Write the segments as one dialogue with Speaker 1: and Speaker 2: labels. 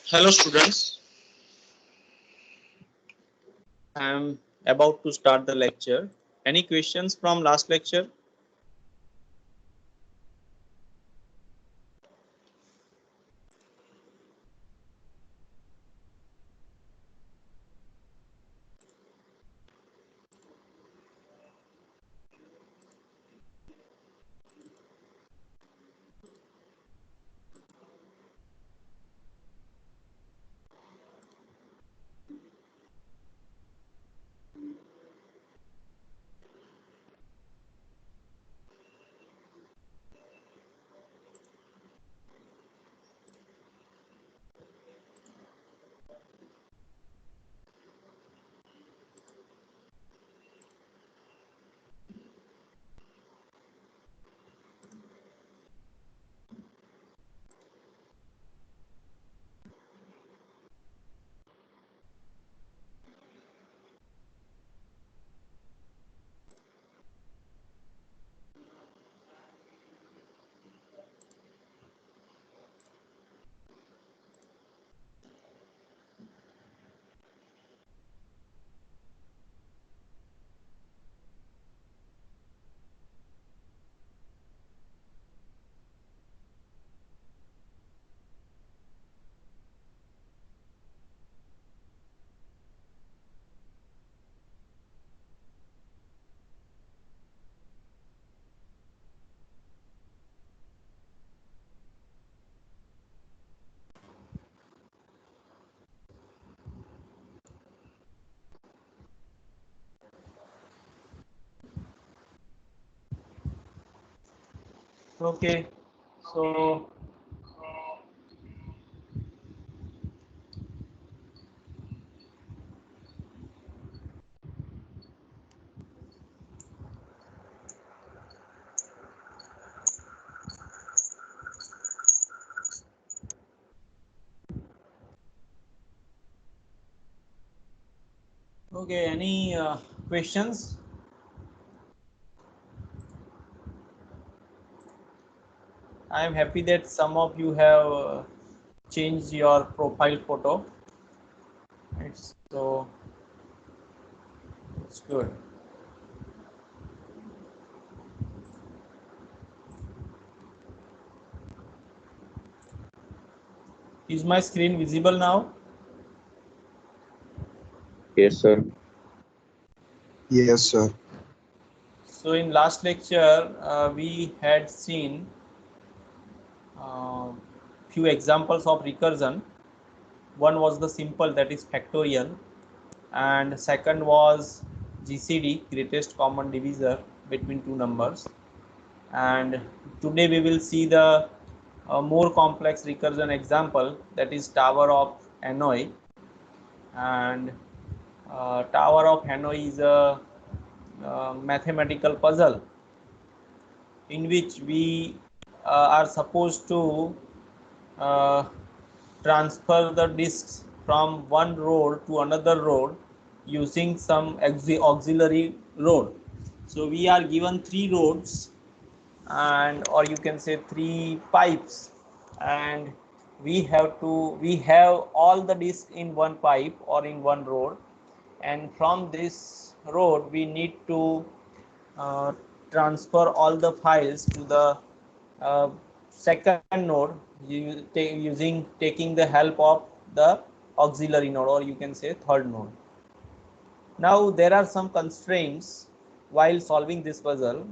Speaker 1: Hello students, I am about to start the lecture. Any questions from last lecture? Okay, so any questions? I am happy that some of you have changed your profile photo. So it's good. Is my screen visible now?
Speaker 2: Yes, sir.
Speaker 3: Yes, sir.
Speaker 1: So in last lecture, we had seen few examples of recursion. One was the simple, that is factorial, and second was GCD, greatest common divisor between two numbers. And today we will see the more complex recursion example, that is Tower of Hanoi. And Tower of Hanoi is a mathematical puzzle in which we are supposed to uh, transfer the disks from one rod to another rod using some auxiliary rod. So we are given three rods, and or you can say three pipes, and we have all the disks in one pipe or in one rod, and from this rod we need to uh, transfer all the files to the uh, second node using taking the help of the auxiliary node, or you can say third node. Now there are some constraints while solving this puzzle.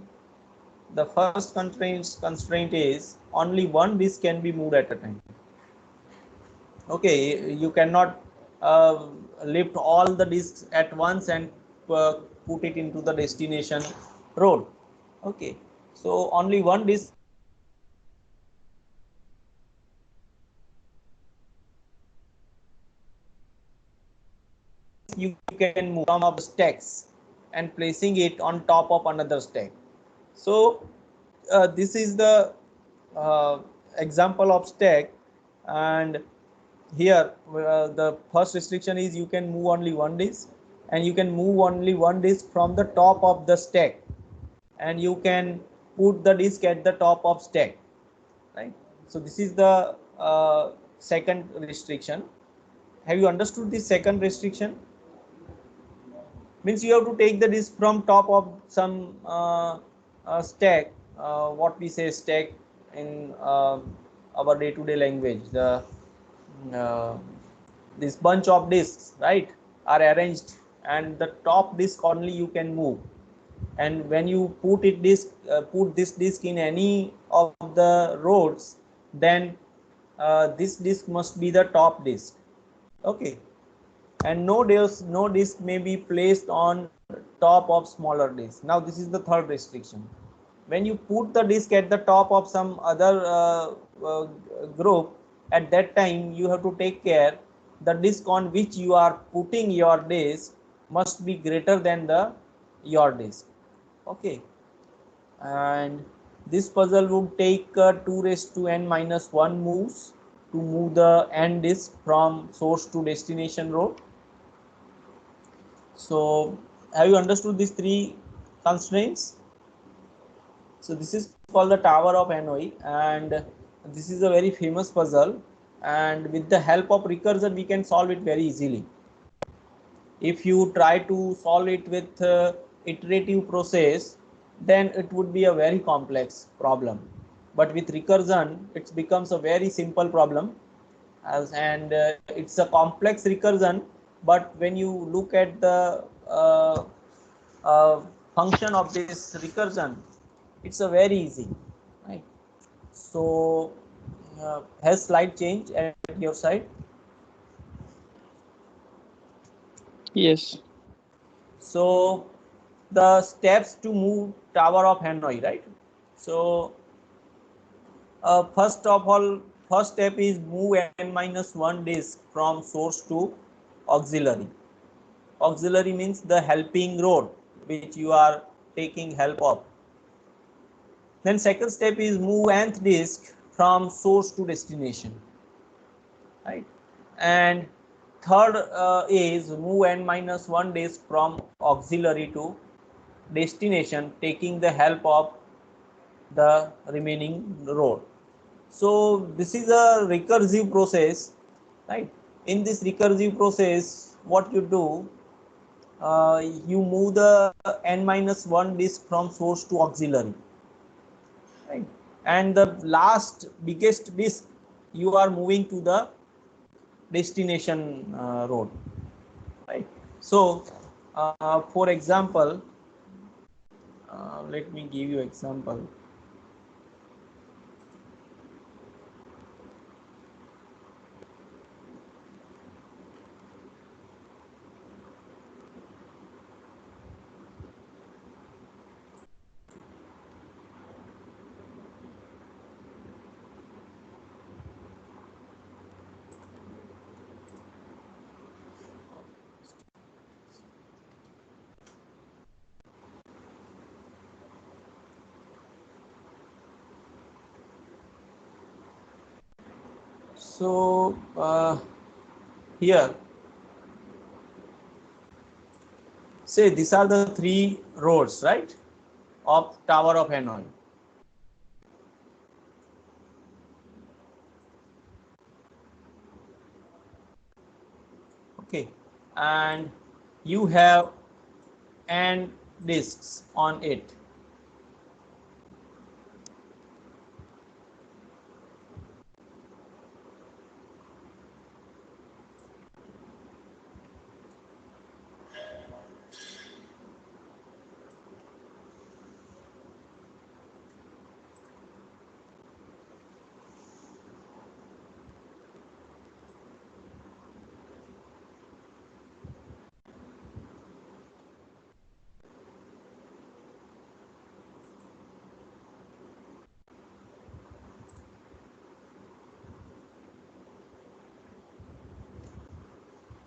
Speaker 1: The first constraint is only one disk can be moved at a time. Okay, you cannot lift all the disks at once and put it into the destination road. Okay, so only one disk you can move from of stacks and placing it on top of another stack. So this is the uh, example of stack, and here the first restriction is you can move only one disk, and you can move only one disk from the top of the stack, and you can put the disk at the top of stack, right? So this is the second restriction. Have you understood this second restriction? Means you have to take the disk from top of some stack, what we say stack in our day-to-day language. The this bunch of disks, right, are arranged, and the top disk only you can move. And when you put this disk in any of the rows, then this disk must be the top disk. Okay, and no disk may be placed on top of smaller disk. Now this is the third restriction. When you put the disk at the top of some other group, at that time you have to take care the disk on which you are putting your disk must be greater than the your disk. Okay, and this puzzle would take 2 raised to n minus 1 moves to move the n disk from source to destination node. So have you understood these three constraints? So this is called the Tower of Hanoi, and this is a very famous puzzle, and with the help of recursion we can solve it very easily. If you try to solve it with iterative process, then it would be a very complex problem, but with recursion it becomes a very simple problem. And it's a complex recursion, but when you look at the function of this recursion, it's a very easy, right? So has slide change at your side?
Speaker 2: Yes.
Speaker 1: So the steps to move Tower of Hanoi, right? So first of all, first step is move n minus 1 disk from source to auxiliary. Auxiliary means the helping rod which you are taking help of. Then second step is move nth disk from source to destination, right? And third is move n minus 1 disk from auxiliary to destination, taking the help of the remaining rod. So this is a recursive process, right? In this recursive process, what you do, you move the n minus 1 disk from source to auxiliary, right? And the last biggest disk you are moving to the destination road, right? So for example, let me give you example. So here, say these are the three roads, right, of Tower of Hanoi. Okay, and you have n disks on it.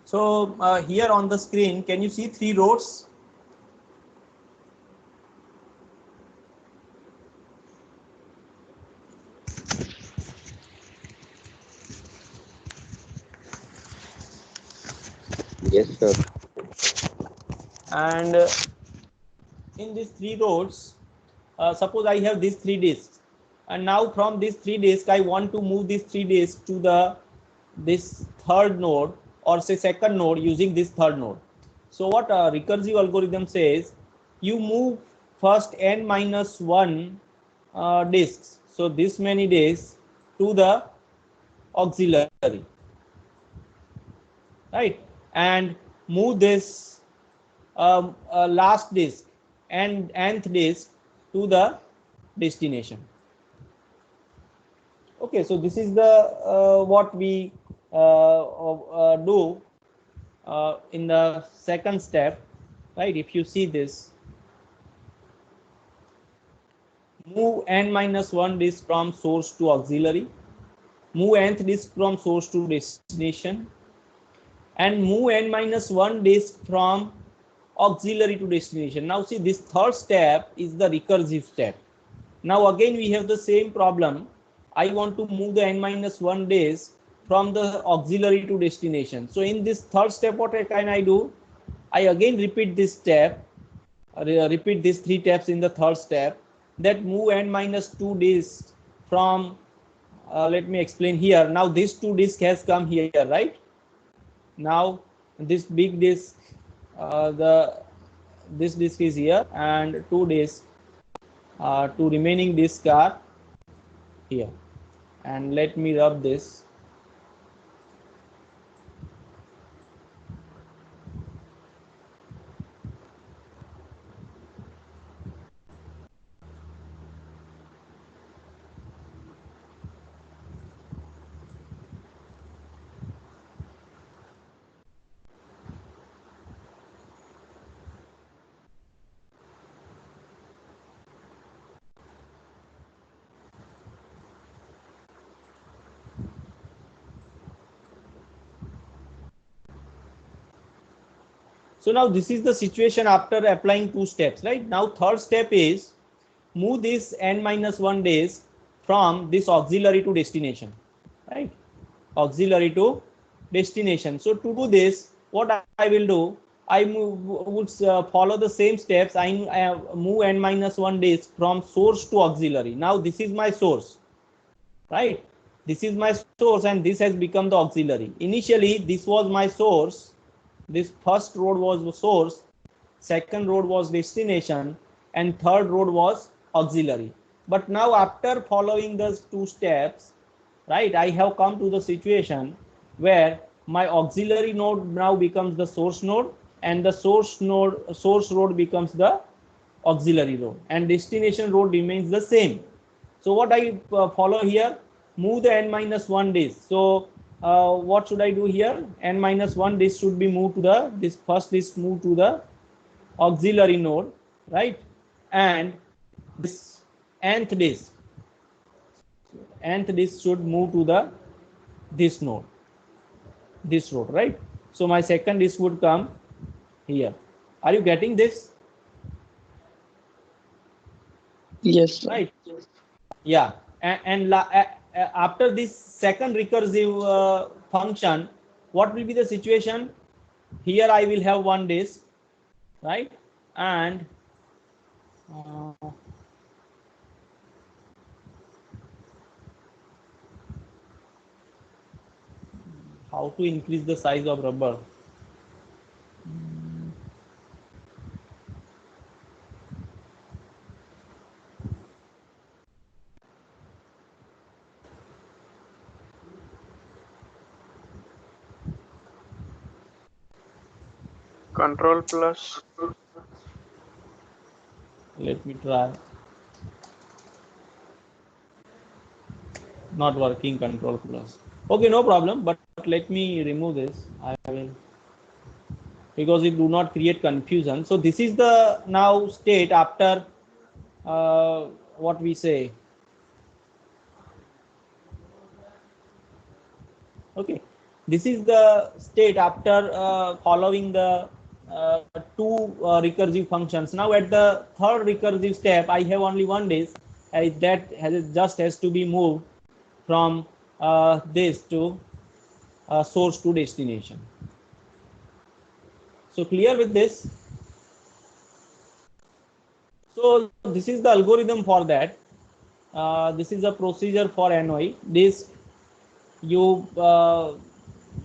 Speaker 1: So here on the screen, can you see three roads?
Speaker 3: Yes, sir.
Speaker 1: And in these three roads, suppose I have these three disks, and now from these three disks I want to move these three disks to the this third node or say second node using this third node. So what a recursive algorithm says, you move first n minus 1 disks, so this many disks to the auxiliary, right, and move this last disk and nth disk to the destination. Okay, so this is the what we do in the second step, right? If you see this, move n minus 1 disk from source to auxiliary, move nth disk from source to destination, and move n minus 1 disk from auxiliary to destination. Now see, this third step is the recursive step. Now again we have the same problem. I want to move the n minus 1 disk from the auxiliary to destination. So in this third step, what can I do? I again repeat this step, repeat these 3 steps in the third step, that move n minus 2 disks from, let me explain here. Now this 2 disk has come here, right? Now this big disk, this disk is here, and 2 disks, 2 remaining disks are here. And let me rub this. So now this is the situation after applying 2 steps, right? Now third step is move this n minus 1 disk from this auxiliary to destination, right? Auxiliary to destination. So to do this, what I will do, I would follow the same steps. I move n minus 1 disk from source to auxiliary. Now this is my source, right? This is my source, and this has become the auxiliary. Initially this was my source. This first road was the source, second road was destination, and third road was auxiliary. But now after following those 2 steps, right, I have come to the situation where my auxiliary node now becomes the source node, and the source road becomes the auxiliary road, and destination road remains the same. So what I follow here, move the n minus 1 disk. So what should I do here? N minus 1 disk should be moved to the, this first disk move to the auxiliary node, right? And this nth disk should move to the this node, this road, right? So my second disk would come here. Are you getting this?
Speaker 2: Yes, sir.
Speaker 1: Right. Yeah. And after this second recursive function, what will be the situation? Here I will have 1 disk, right? And how to increase the size of rubber?
Speaker 4: Control plus.
Speaker 1: Let me try. Not working, control plus. Okay, no problem, but let me remove this. I will, because it do not create confusion. So this is the now state after what we say. Okay, this is the state after following the 2 recursive functions. Now at the third recursive step, I have only 1 disk, that has to be moved from this to source to destination. So clear with this? So this is the algorithm for that. This is a procedure for NOI. This you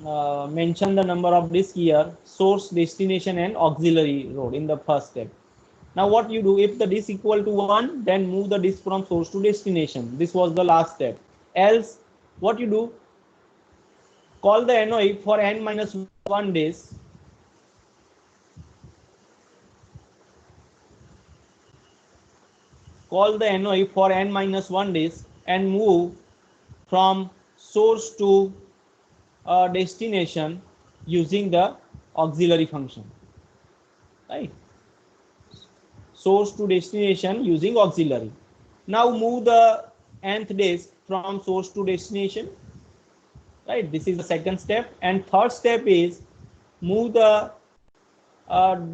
Speaker 1: mention the number of disk here, source, destination, and auxiliary road in the first step. Now what you do, if the disk equal to 1, then move the disk from source to destination. This was the last step. Else, what you do, call the NOI for n minus 1 disk. Call the NOI for n minus 1 disk and move from source to destination using the auxiliary function, right? Source to destination using auxiliary. Now move the nth disk from source to destination, right? This is the second step. And third step is move the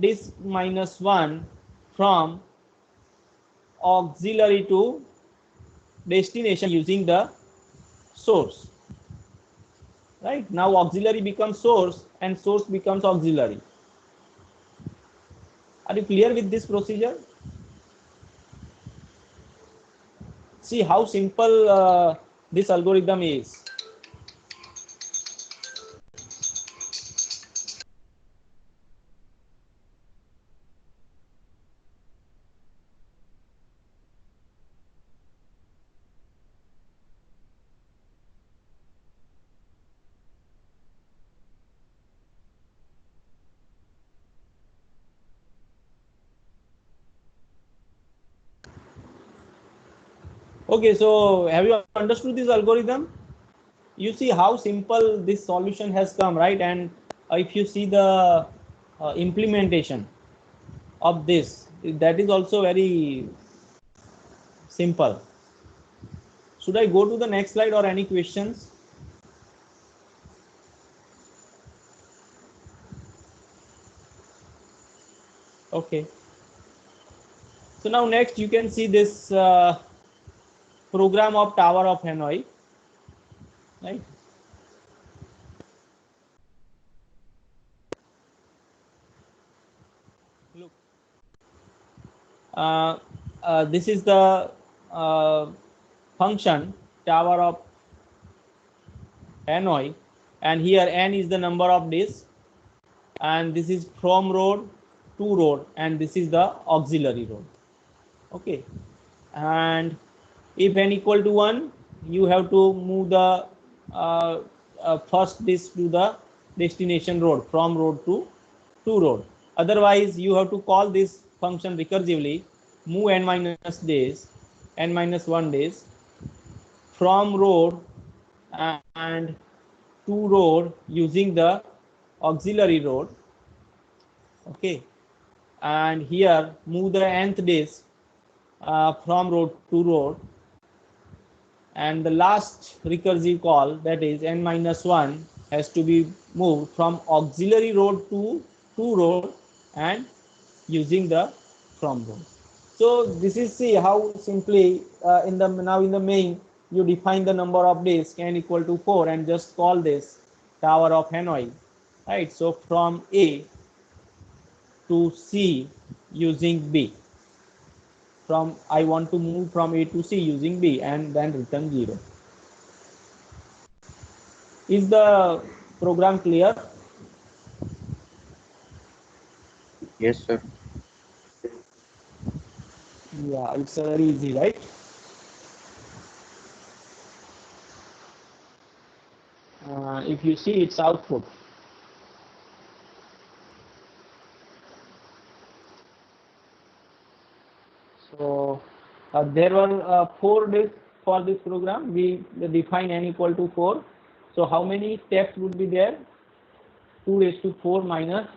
Speaker 1: disk minus 1 from auxiliary to destination using the source, right? Now auxiliary becomes source and source becomes auxiliary. Are you clear with this procedure? See how simple this algorithm is. Okay, so have you understood this algorithm? You see how simple this solution has come, right? And if you see the implementation of this, that is also very simple. Should I go to the next slide or any questions? Okay. So now next you can see this program of Tower of Hanoi, right? Look, this is the function Tower of Hanoi, and here n is the number of disks, and this is from road to road, and this is the auxiliary road. Okay, and if n equal to 1, you have to move the first disk to the destination road, from road to road. Otherwise, you have to call this function recursively, move n minus days, n minus 1 days from road and to road using the auxiliary road. Okay, and here move the nth disk from road to road, and the last recursive call, that is n minus 1, has to be moved from auxiliary road to road and using the from road. So this is, see how simply in the main you define the number of days n equal to 4 and just call this Tower of Hanoi, right? So from A to C using B, from I want to move from A to C using B and then return 0. Is the program clear?
Speaker 4: Yes, sir.
Speaker 1: Yeah, it's very easy, right? If you see its output, so there were 4 disks for this program. We define n equal to 4. So how many steps would be there? 2 raised to 4 minus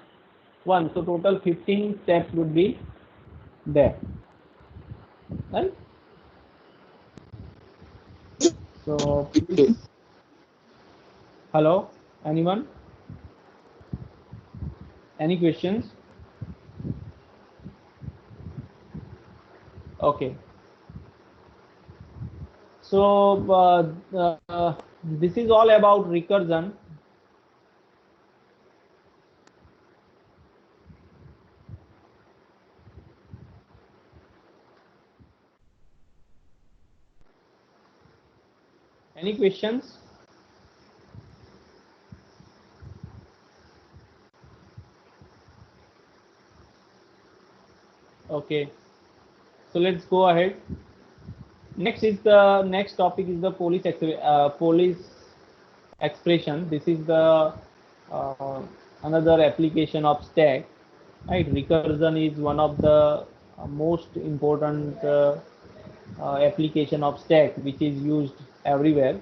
Speaker 1: 1. So total 15 steps would be there, right? So please, hello, anyone? Any questions? Okay. So this is all about recursion. Any questions? Okay, so let's go ahead. Next topic is the police expression. This is the another application of stack. Right, recursion is one of the most important application of stack which is used everywhere.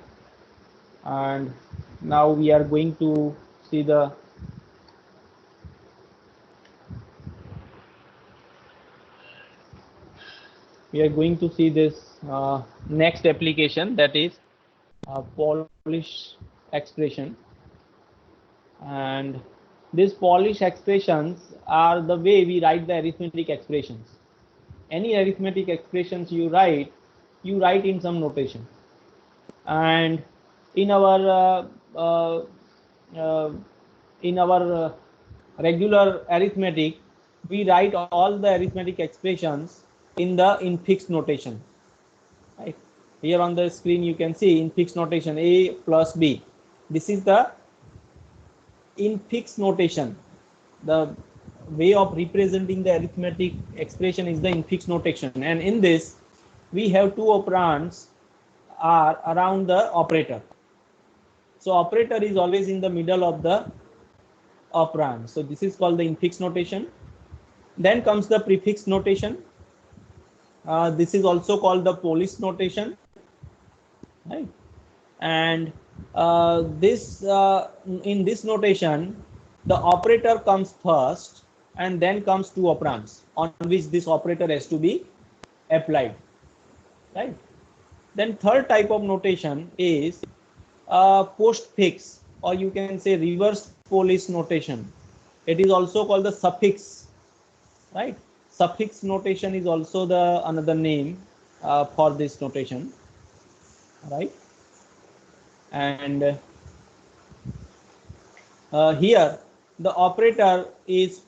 Speaker 1: And now we are going to see the this next application, that is Polish expression. And these Polish expressions are the way we write the arithmetic expressions. Any arithmetic expressions you write in some notation. And in our regular arithmetic, we write all the arithmetic expressions in fixed notation. Right, here on the screen you can see in fixed notation a plus b. This is the in fixed notation. The way of representing the arithmetic expression is the in fixed notation, and in this we have two operands are around the operator. So operator is always in the middle of the operand. So this is called the infix notation. Then comes the prefix notation. This is also called the Polish notation. Right? And in this notation, the operator comes first, and then comes two operands on which this operator has to be applied. Right? Then third type of notation is postfix, or you can say reverse Polish notation. It is also called the suffix. Right? Suffix notation is also the another name for this notation. Right? And here the operator is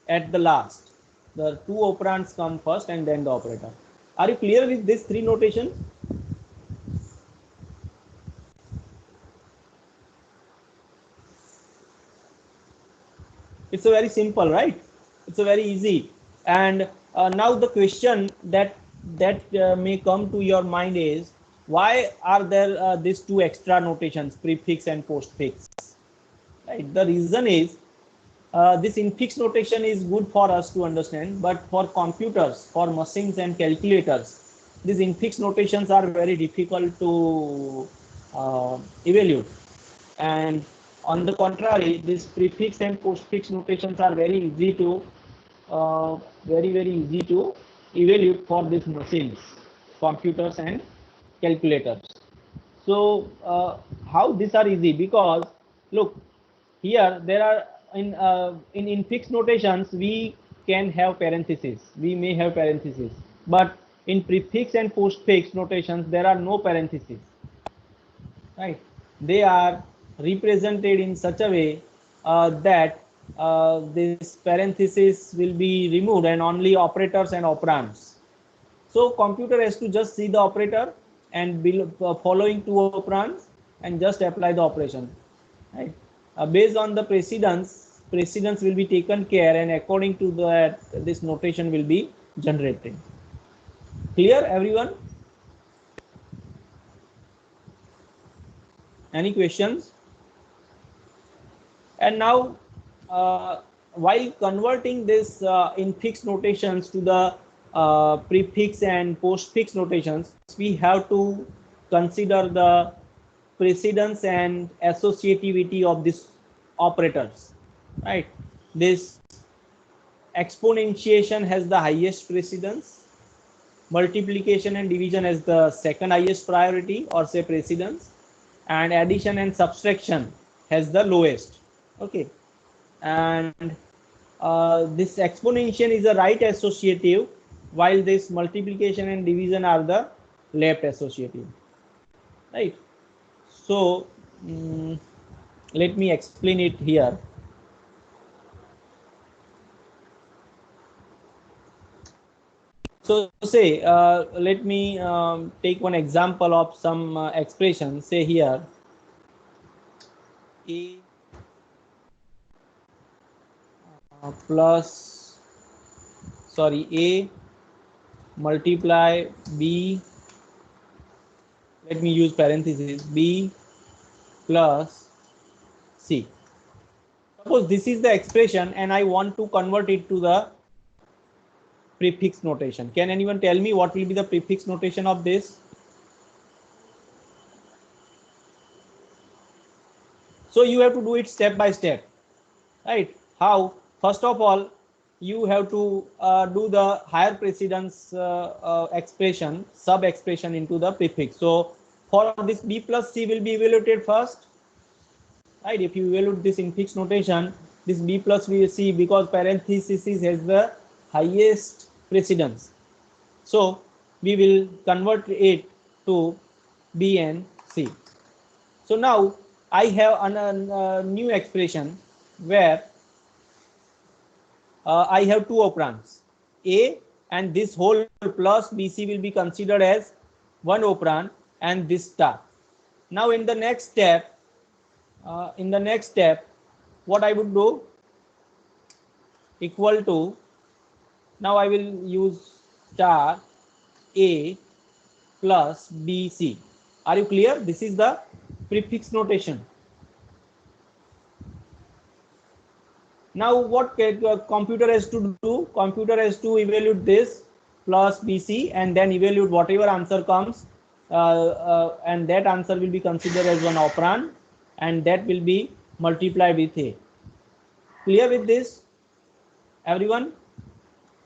Speaker 1: at the last. The two operands come first and then the operator. Are you clear with these three notations? It's a very simple, right? It's a very easy. And now the question that may come to your mind is, why are there these two extra notations, prefix and postfix? Right? The reason is this infix notation is good for us to understand, but for computers, for machines and calculators, these infix notations are very difficult to evaluate. And on the contrary, these prefix and postfix notations are very easy to very easy to evaluate for these machines, computers and calculators. So how these are easy? Because look, here there are in fixed notations we can have parentheses. We may have parentheses, but in prefix and postfix notations there are no parentheses. Right? They are represented in such a way that this parenthesis will be removed and only operators and operands. So computer has to just see the operator and following two operands and just apply the operation. Right? Based on the precedence will be taken care, and according to that this notation will be generated. Clear, everyone? Any questions? And now while converting this infix notations to the prefix and postfix notations, we have to consider the precedence and associativity of these operators. Right? This exponentiation has the highest precedence, multiplication and division has the second highest priority or say precedence, and addition and subtraction has the lowest. Okay, and this exponentiation is a right associative, while this multiplication and division are the left associative. Right? So let me explain it here. So say let me take one example of some expression. Say here a plus sorry, A multiply B, let me use parenthesis, B plus C. Suppose this is the expression and I want to convert it to the prefix notation. Can anyone tell me what will be the prefix notation of this? So you have to do it step by step, right? How? First of all, you have to do the higher precedence expression, sub expression into the prefix. So for this B plus C will be evaluated first, right? If you evaluate this in fixed notation, this B plus C, because parenthesis has the highest precedence, so we will convert it to B and C. So now I have a new expression where I have two operands, A, and this whole plus BC will be considered as one operand, and this star. Now in the next step, what I would do, equal to, now I will use star A plus BC. Are you clear? This is the prefix notation. Now what computer has to do? Computer has to evaluate this plus BC and then evaluate whatever answer comes, and that answer will be considered as one operand, and that will be multiplied with A. Clear with this, everyone?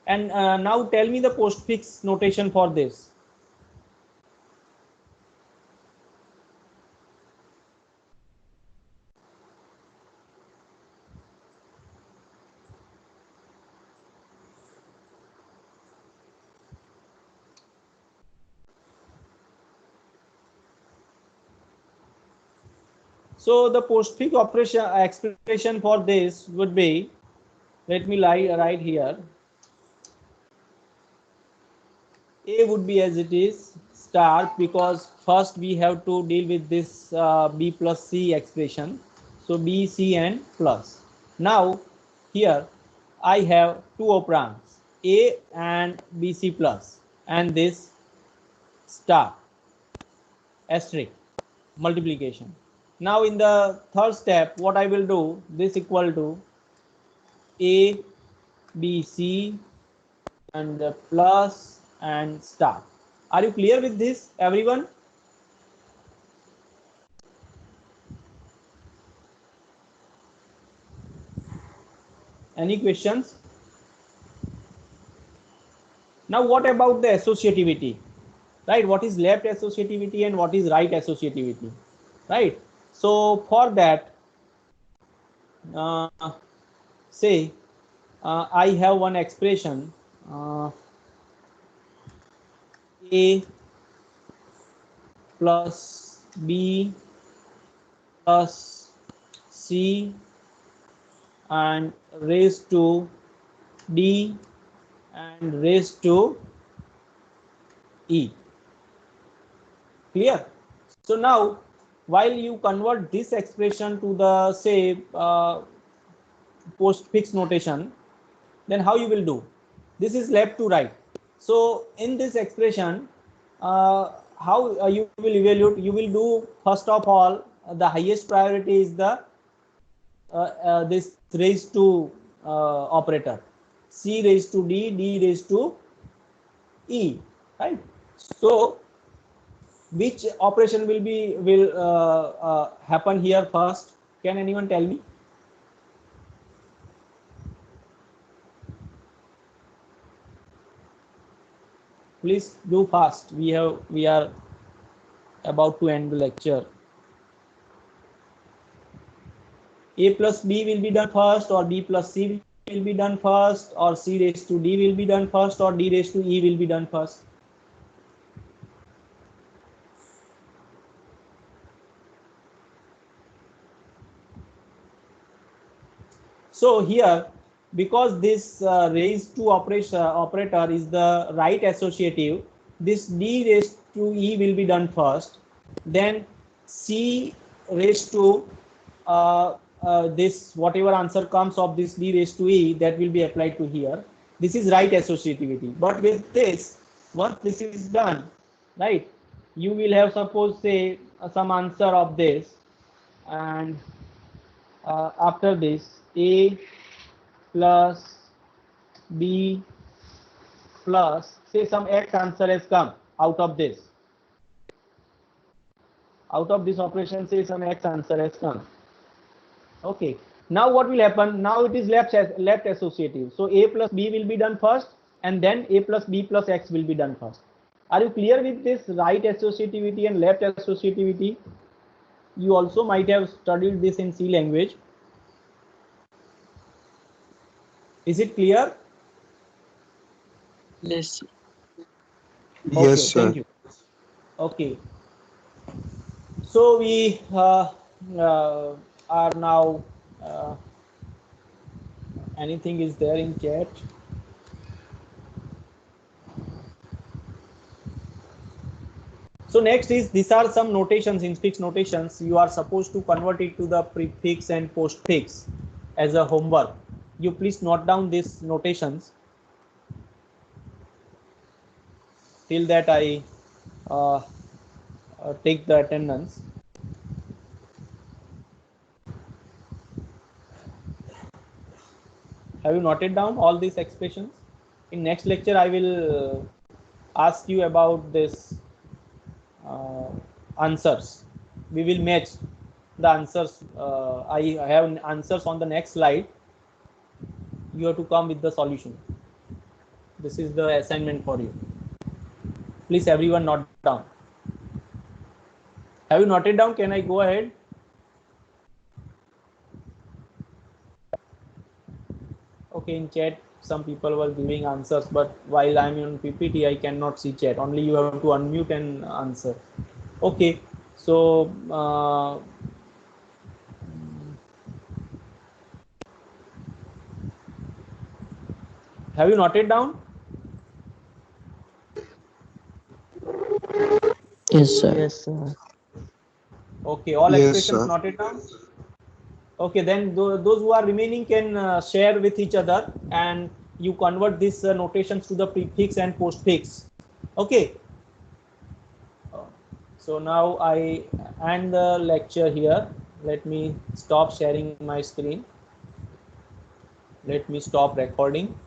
Speaker 1: And now tell me the postfix notation for this. So the postfix operation expression for this would be, let me write here, A would be as it is, star, because first we have to deal with this B plus C expression. So B, C and plus. Now here I have two operands, A and BC plus, and this star asterisk multiplication. Now in the third step, what I will do, this equal to A, B, C and plus and star. Are you clear with this, everyone? Any questions? Now what about the associativity, right? What is left associativity and what is right associativity, right? So for that, say I have one expression, A plus B plus C and raised to D and raised to E. Clear? So now while you convert this expression to the, say, postfix notation, then how you will do? This is left to right. So in this expression, how you will evaluate? You will do, first of all, the highest priority is the this raised to operator, C raised to D, D raised to E, right? So which operation will happen here first? Can anyone tell me? Please do fast. We are about to end the lecture. A plus B will be done first, or B plus C will be done first, or C raised to D will be done first, or D raised to E will be done first. So here, because this raised to operator is the right associative, this D raised to E will be done first, then C raised to this, whatever answer comes of this D raised to E, that will be applied to here, This is right associativity. But with this, once this is done, right, you will have, suppose, say some answer of this, and after this, A plus B plus, say some X answer has come out of this. Out of this operation, say some X answer has come. Okay. Now what will happen? Now it is left associative. So A plus B will be done first, and then A plus B plus X will be done first. Are you clear with this right associativity and left associativity? You also might have studied this in C language. Is it clear?
Speaker 2: Yes.
Speaker 1: Okay,
Speaker 3: Yes, sir.
Speaker 1: thank you. Okay. So we are now, anything is there in chat? So next is, these are some notations, infix notations. You are supposed to convert it to the prefix and postfix as a homework. You please note down these notations. Till that I take the attendance. Have you noted down all these expressions? In next lecture, I will ask you about this answers. We will match the answers. I have answers on the next slide. You have to come with the solution. This is the assignment for you. Please everyone note down. Have you noted down? Can I go ahead? Okay, in chat some people were giving answers, but while I'm on PPT I cannot see chat. Only you have to unmute and answer. Okay, so have you noted down?
Speaker 2: Yes, sir.
Speaker 5: Yes, sir.
Speaker 1: Okay, all
Speaker 3: Yes,
Speaker 1: expressions
Speaker 3: sir.
Speaker 1: noted down. Okay, then those who are remaining can share with each other, and you convert these notations to the prefix and postfix. Okay. So now I end the lecture here. Let me stop sharing my screen. Let me stop recording.